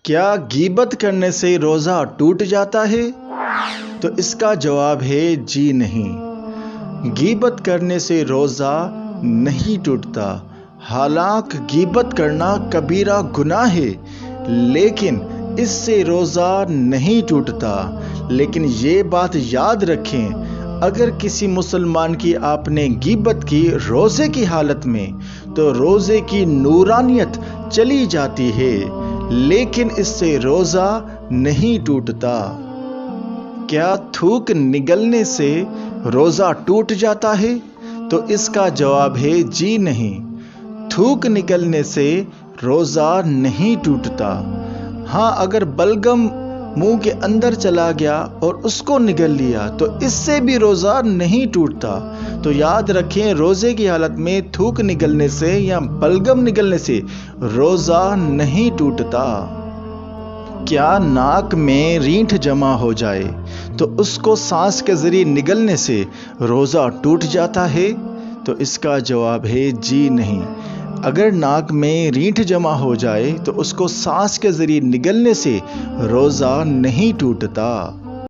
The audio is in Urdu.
کیا غیبت کرنے سے روزہ ٹوٹ جاتا ہے؟ تو اس کا جواب ہے جی نہیں۔ غیبت کرنے سے روزہ نہیں ٹوٹتا۔ حالانکہ غیبت کرنا کبیرہ گناہ ہے، لیکن اس سے روزہ نہیں ٹوٹتا۔ لیکن یہ بات یاد رکھیں، اگر کسی مسلمان کی آپ نے غیبت کی روزے کی حالت میں، تو روزے کی نورانیت چلی جاتی ہے، لیکن اس سے روزہ نہیں ٹوٹتا۔ کیا تھوک نگلنے سے روزہ ٹوٹ جاتا ہے؟ تو اس کا جواب ہے جی نہیں۔ تھوک نکلنے سے روزہ نہیں ٹوٹتا۔ ہاں، اگر بلغم منہ کے اندر چلا گیا اور اس کو نگل لیا تو اس سے بھی روزہ نہیں ٹوٹتا۔ تو یاد رکھیں، روزے کی حالت میں تھوک نگلنے سے یا بلغم نگلنے سے روزہ نہیں ٹوٹتا۔ کیا ناک میں رینٹھ جمع ہو جائے تو اس کو سانس کے ذریعے نگلنے سے روزہ ٹوٹ جاتا ہے؟ تو اس کا جواب ہے جی نہیں۔ اگر ناک میں رینٹھ جمع ہو جائے تو اس کو سانس کے ذریعے نگلنے سے روزہ نہیں ٹوٹتا۔